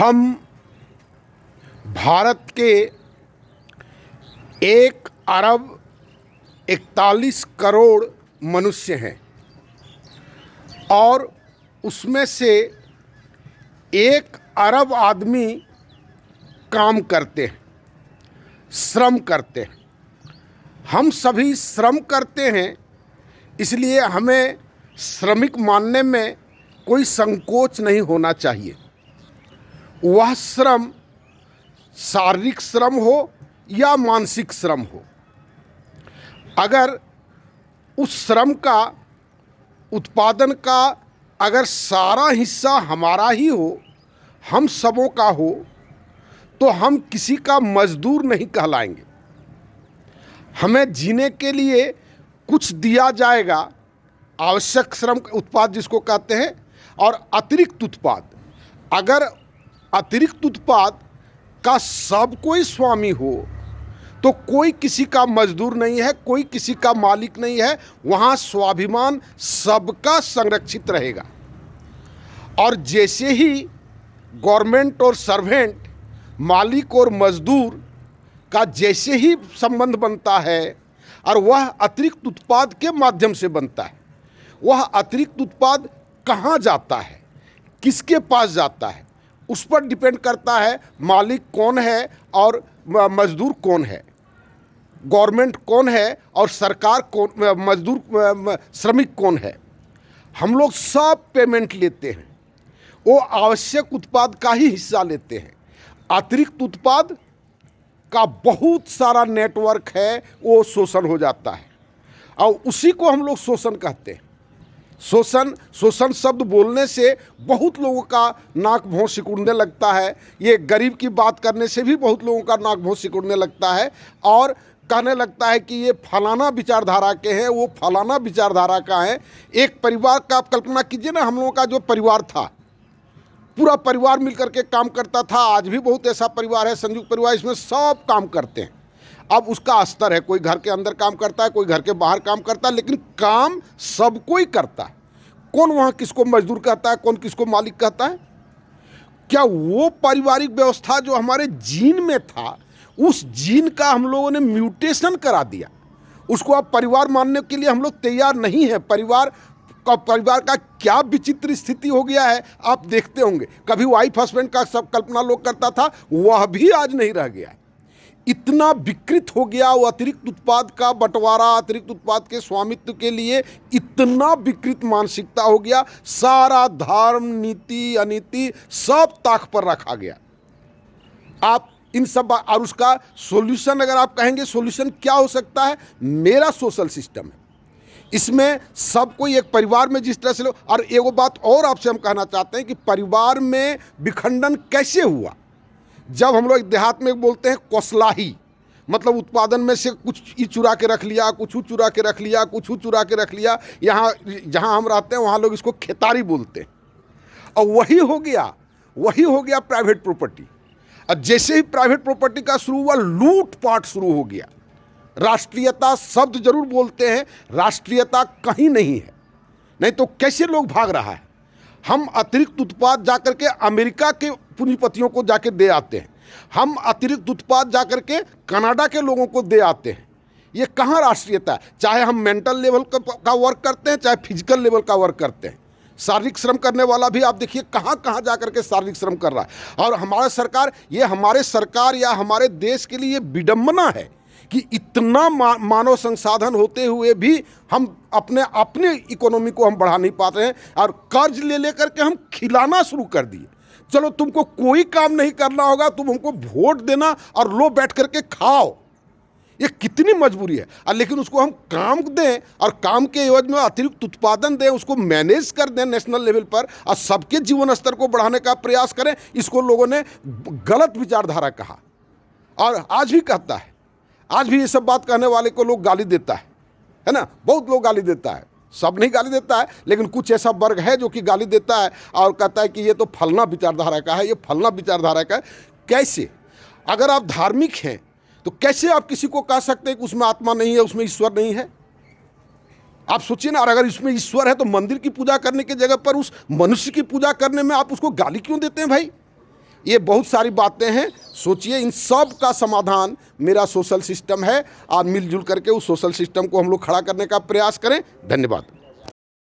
हम भारत के 1 अरब 41 करोड़ मनुष्य हैं और उसमें से 1 अरब आदमी काम करते हैं, श्रम करते हैं। हम सभी श्रम करते हैं, इसलिए हमें श्रमिक मानने में कोई संकोच नहीं होना चाहिए। वह श्रम शारीरिक श्रम हो या मानसिक श्रम हो, अगर उस श्रम का उत्पादन का अगर सारा हिस्सा हमारा ही हो, हम सबों का हो, तो हम किसी का मजदूर नहीं कहलाएंगे। हमें जीने के लिए कुछ दिया जाएगा, आवश्यक श्रम उत्पाद जिसको कहते हैं, और अतिरिक्त उत्पाद। अगर अतिरिक्त उत्पाद का सब कोई स्वामी हो तो कोई किसी का मजदूर नहीं है, कोई किसी का मालिक नहीं है। वहाँ स्वाभिमान सबका संरक्षित रहेगा। और जैसे ही गवर्नमेंट और सर्वेंट, मालिक और मजदूर का जैसे ही संबंध बनता है और वह अतिरिक्त उत्पाद के माध्यम से बनता है, वह अतिरिक्त उत्पाद कहाँ जाता है, किसके पास जाता है, उस पर डिपेंड करता है मालिक कौन है और मजदूर कौन है, गवर्नमेंट कौन है और सरकार कौन, मजदूर श्रमिक कौन है। हम लोग सब पेमेंट लेते हैं, वो आवश्यक उत्पाद का ही हिस्सा लेते हैं। अतिरिक्त उत्पाद का बहुत सारा नेटवर्क है, वो शोषण हो जाता है और उसी को हम लोग शोषण कहते हैं। शोषण शब्द बोलने से बहुत लोगों का नाक भौं सिकुड़ने लगता है। ये गरीब की बात करने से भी बहुत लोगों का नाक भौं सिकुड़ने लगता है और कहने लगता है कि ये फलाना विचारधारा के हैं, वो फलाना विचारधारा का है। एक परिवार का आप कल्पना कीजिए ना, हम लोगों का जो परिवार था, पूरा परिवार मिलकर के काम करता था। आज भी बहुत ऐसा परिवार है, संयुक्त परिवार, इसमें सब काम करते हैं। अब उसका स्तर है, कोई घर के अंदर काम करता है, कोई घर के बाहर काम करता है, लेकिन काम सब कोई करता है। कौन वहाँ किसको मजदूर कहता है, कौन किसको मालिक कहता है? क्या वो पारिवारिक व्यवस्था जो हमारे जीन में था, उस जीन का हम लोगों ने म्यूटेशन करा दिया। उसको अब परिवार मानने के लिए हम लोग तैयार नहीं है। परिवार का क्या विचित्र स्थिति हो गया है, आप देखते होंगे। कभी वाइफ हस्बैंड का सब कल्पना लोग करता था, वह भी आज नहीं रह गया। इतना विकृत हो गया वो अतिरिक्त उत्पाद का बंटवारा, अतिरिक्त उत्पाद के स्वामित्व के लिए इतना विकृत मानसिकता हो गया। सारा धर्म, नीति, अनीति सब ताक पर रखा गया। आप इन सब, और उसका सॉल्यूशन अगर आप कहेंगे सॉल्यूशन क्या हो सकता है, मेरा सोशल सिस्टम है। इसमें सब कोई एक परिवार में जिस तरह से लोग, और एगो बात और आपसे हम कहना चाहते हैं कि परिवार में विखंडन कैसे हुआ। जब हम लोग देहात में बोलते हैं कोसलाही, मतलब उत्पादन में से कुछ ही चुरा के रख लिया, कुछ चुरा के रख लिया, कुछ चुरा के रख लिया। यहाँ जहाँ हम रहते हैं वहाँ लोग इसको खेतारी बोलते हैं। और वही हो गया प्राइवेट प्रॉपर्टी। और जैसे ही प्राइवेट प्रॉपर्टी का शुरू हुआ, लूटपाट शुरू हो गया। राष्ट्रीयता शब्द जरूर बोलते हैं, राष्ट्रीयता कहीं नहीं है। नहीं तो कैसे लोग भाग रहा है। हम अतिरिक्त उत्पाद जाकर के अमेरिका के पूंजीपतियों को जाके दे आते हैं, हम अतिरिक्त उत्पाद जाकर के कनाडा के लोगों को दे आते हैं। ये कहाँ राष्ट्रीयता है? चाहे हम मेंटल लेवल का वर्क करते हैं, चाहे फिजिकल लेवल का वर्क करते हैं। शारीरिक श्रम करने वाला भी आप देखिए कहाँ कहाँ जा करके शारीरिक श्रम कर रहा है। और हमारा सरकार, ये हमारे सरकार या हमारे देश के लिए विडंबना है कि इतना मानव संसाधन होते हुए भी हम अपने इकोनॉमी को हम बढ़ा नहीं पाते हैं और कर्ज ले लेकर के हम खिलाना शुरू कर दिए। चलो तुमको कोई काम नहीं करना होगा, तुम हमको वोट देना और लो बैठ करके खाओ। ये कितनी मजबूरी है। और लेकिन उसको हम काम दें और काम के एवज में अतिरिक्त उत्पादन दें, उसको मैनेज कर दें नेशनल लेवल पर और सबके जीवन स्तर को बढ़ाने का प्रयास करें। इसको लोगों ने गलत विचारधारा कहा और आज भी कहता है। आज भी ये सब बात कहने वाले को लोग गाली देता है ना। बहुत लोग गाली देता है, सब नहीं गाली देता है, लेकिन कुछ ऐसा वर्ग है जो कि गाली देता है और कहता है कि ये तो फलना विचारधारा का है, ये फलना विचारधारा का है। कैसे? अगर आप धार्मिक हैं तो कैसे आप किसी को कह सकते हैं कि उसमें आत्मा नहीं है, उसमें ईश्वर नहीं है? आप सोचिए ना, और अगर इसमें ईश्वर है तो मंदिर की पूजा करने की जगह पर उस मनुष्य की पूजा करने में आप उसको गाली क्यों देते हैं भाई? ये बहुत सारी बातें हैं। सोचिए, इन सब का समाधान मेरा सोशल सिस्टम है। आप मिलजुल करके उस सोशल सिस्टम को हम लोग खड़ा करने का प्रयास करें। धन्यवाद।